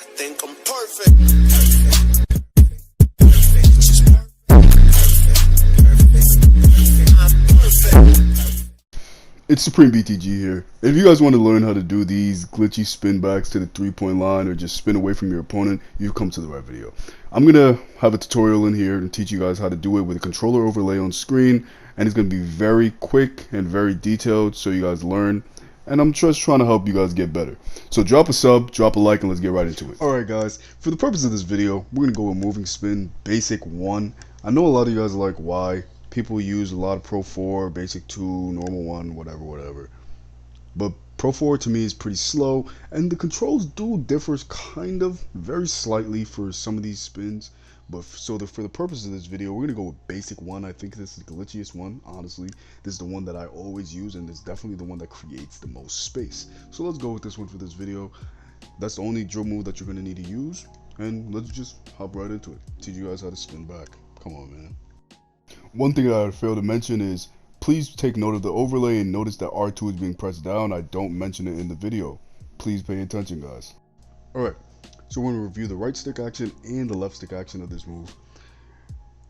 think I'm perfect. It's SupremeBTG here. If you guys want to learn how to do these glitchy spin backs to the 3-point line or just spin away from your opponent, you've come to the right video. I'm going to have a tutorial in here and teach you guys how to do it with a controller overlay on screen, and it's going to be very quick and very detailed so you guys learn, and I'm just trying to help you guys get better. So drop a sub, drop a like, and let's get right into it. Alright guys, for the purpose of this video, we're going to go with moving spin basic 1. I know a lot of you guys are like, why? People use a lot of Pro 4, Basic 2, Normal 1, whatever. But Pro 4 to me is pretty slow, and the controls do differ kind of, very slightly for some of these spins. But for the purpose of this video, we're going to go with Basic 1. I think this is the glitchiest one, honestly. This is the one that I always use, and it's definitely the one that creates the most space. So let's go with this one for this video. That's the only drill move that you're going to need to use, and let's just hop right into it. Teach you guys how to spin back. Come on, man. One thing that I failed to mention is, please take note of the overlay and notice that R2 is being pressed down. I don't mention it in the video. Please pay attention, guys. Alright, so we're going to review the right stick action and the left stick action of this move.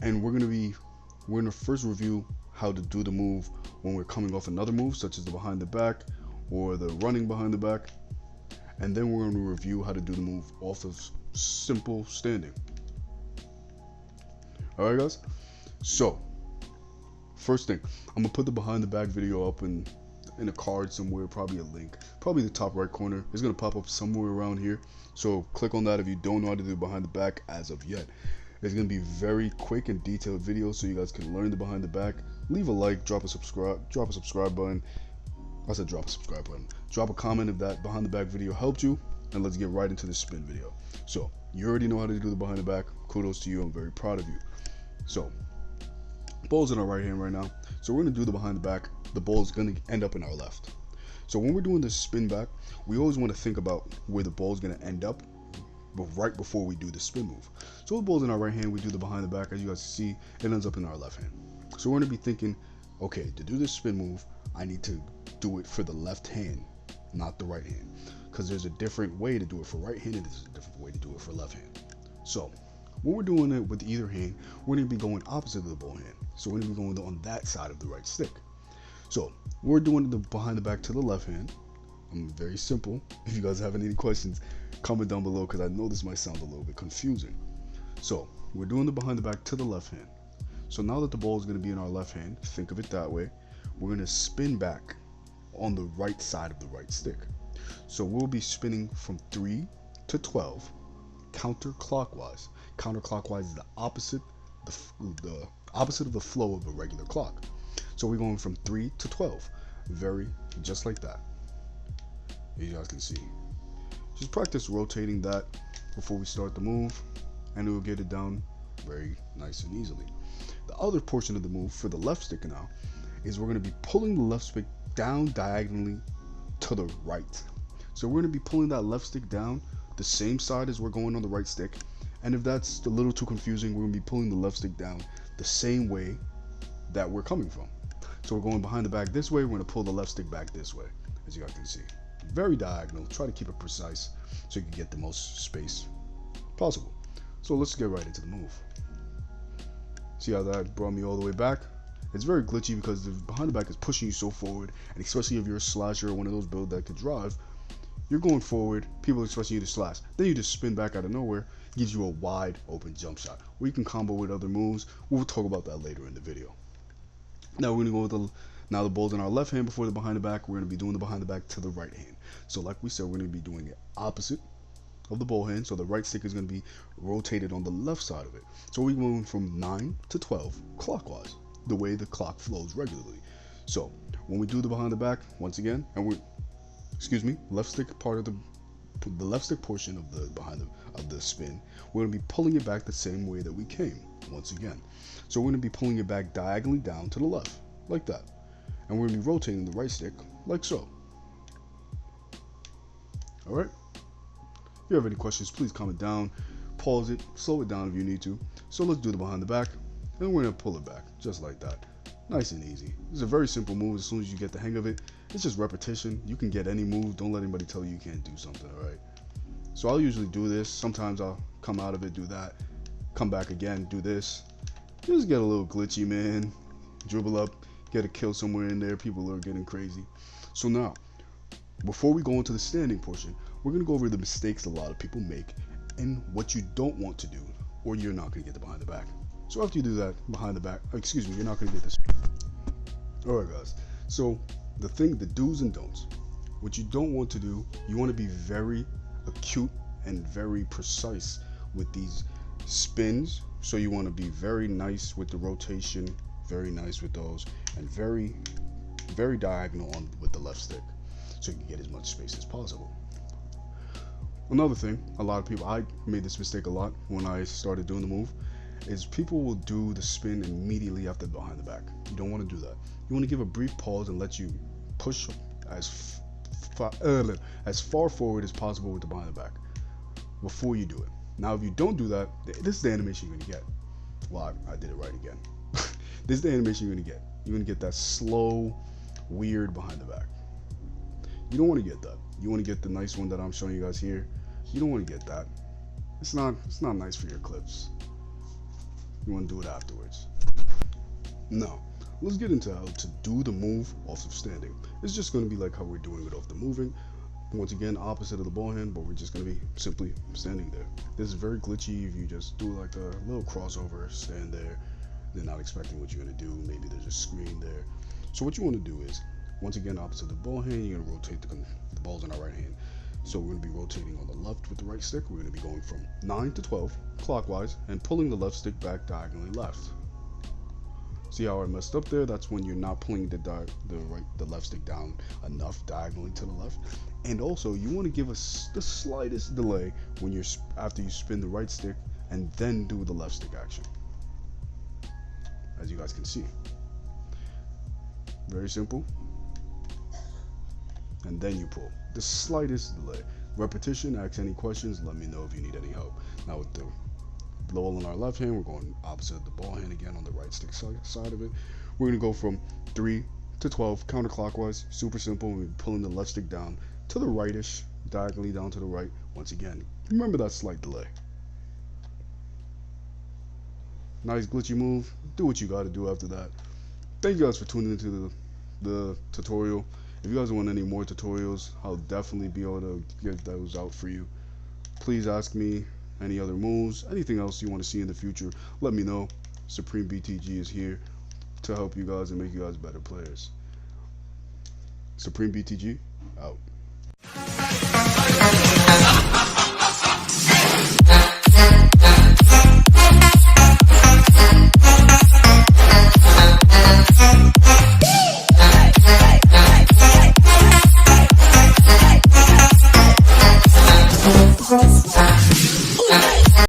And we're going to first review how to do the move when we're coming off another move, such as the behind the back or the running behind the back. And then we're going to review how to do the move off of simple standing. Alright guys, so first thing, I'm gonna put the behind the back video up in a card somewhere, probably a link, probably the top right corner. It's gonna pop up somewhere around here, so click on that if you don't know how to do behind the back as of yet. It's gonna be very quick and detailed video so you guys can learn the behind the back. Leave a like, drop a subscribe button. I said drop a subscribe button. Drop a comment if that behind the back video helped you, and let's get right into the spin video. So you already know how to do the behind the back. Kudos to you, I'm very proud of you. So ball's in our right hand right now, so we're going to do the behind the back. The ball is going to end up in our left. So when we're doing this spin back, we always want to think about where the ball is going to end up, but right before we do the spin move. So the ball's in our right hand, we do the behind the back. As you guys see, it ends up in our left hand. So we're going to be thinking, okay, to do this spin move, I need to do it for the left hand, not the right hand, because there's a different way to do it for right hand and there's a different way to do it for left hand. So when we're doing it with either hand, we're going to be going opposite of the ball hand. So we're going to be going on that side of the right stick. So we're doing the behind the back to the left hand. I'm very simple. If you guys have any questions, comment down below, because I know this might sound a little bit confusing. So we're doing the behind the back to the left hand. So now that the ball is going to be in our left hand, think of it that way, we're going to spin back on the right side of the right stick. So we'll be spinning from 3 to 12 counterclockwise. Counterclockwise is the opposite of the flow of a regular clock. So we're going from 3 to 12, just like that. As you guys can see, just practice rotating that before we start the move, and it will get it down very nice and easily. The other portion of the move for the left stick now is we're going to be pulling the left stick down diagonally to the right. So we're going to be pulling that left stick down the same side as we're going on the right stick. And if that's a little too confusing, we're going to be pulling the left stick down the same way that we're coming from. So we're going behind the back this way, we're going to pull the left stick back this way, as you guys can see. Very diagonal, try to keep it precise so you can get the most space possible. So let's get right into the move. See how that brought me all the way back? It's very glitchy because the behind the back is pushing you so forward, and especially if you're a slasher or one of those builds that can drive, you're going forward, people are expecting you to slash. Then you just spin back out of nowhere, gives you a wide open jump shot where you can combo with other moves. We'll talk about that later in the video. Now we're going to go with the ball's in our left hand before the behind the back. We're going to be doing the behind the back to the right hand. So like we said, we're going to be doing it opposite of the ball hand. So the right stick is going to be rotated on the left side of it. So we're going from 9 to 12 clockwise, the way the clock flows regularly. So when we do the behind the back, once again, and we're left stick part of the left stick portion of the spin, we're going to be pulling it back the same way that we came once again. So we're going to be pulling it back diagonally down to the left like that, and we're going to be rotating the right stick like so. All right, if you have any questions, please comment down, pause it, slow it down if you need to. So let's do the behind the back, and we're going to pull it back just like that. Nice and easy. It's a very simple move. As soon as you get the hang of it, it's just repetition. You can get any move. Don't let anybody tell you you can't do something, all right? So I'll usually do this. Sometimes I'll come out of it, do that, come back again, do this. Just get a little glitchy, man. Dribble up, get a kill somewhere in there. People are getting crazy. So now, before we go into the standing portion, we're gonna go over the mistakes a lot of people make and what you don't want to do, or you're not gonna get the behind the back. So after you do that behind the back, excuse me, you're not gonna get this. Alright guys, so the do's and don'ts. What you don't want to do, you want to be very acute and very precise with these spins. So you want to be very nice with the rotation, very nice with those, and very diagonal with the left stick, so you can get as much space as possible. Another thing, a lot of people, I made this mistake a lot when I started doing the move, is people will do the spin immediately after behind the back. You don't want to do that. You want to give a brief pause and let you push as far forward as possible with the behind the back before you do it. Now, if you don't do that, this is the animation you're gonna get. Well, I did it right again. This is the animation you're gonna get. You're gonna get that slow, weird behind the back. You don't want to get that. You want to get the nice one that I'm showing you guys here. You don't want to get that. It's not nice for your clips. You want to do it afterwards. Now, let's get into how to do the move off of standing. It's just going to be like how we're doing it off the moving. Once again, opposite of the ball hand, but we're just going to be simply standing there. This is very glitchy if you just do like a little crossover, stand there. They're not expecting what you're going to do. Maybe there's a screen there. So what you want to do is, once again, opposite of the ball hand, you're going to rotate the balls in our right hand. So we're going to be rotating on the left with the right stick. We're going to be going from 9 to 12 clockwise and pulling the left stick back diagonally left. See how I messed up there? That's when you're not pulling the left stick down enough diagonally to the left. And also, you want to give us the slightest delay when after you spin the right stick and then do the left stick action. As you guys can see, very simple. And then you pull. The slightest delay. Repetition, ask any questions, let me know if you need any help. Now with the ball in our left hand, we're going opposite of the ball hand again on the right stick side of it. We're going to go from 3 to 12 counterclockwise, super simple. We're pulling the left stick down to the rightish, diagonally down to the right. Once again, remember that slight delay. Nice glitchy move. Do what you got to do after that. Thank you guys for tuning into the tutorial. If you guys want any more tutorials, I'll definitely be able to get those out for you. Please ask me any other moves, anything else you want to see in the future. Let me know. SupremeBTG is here to help you guys and make you guys better players. SupremeBTG out.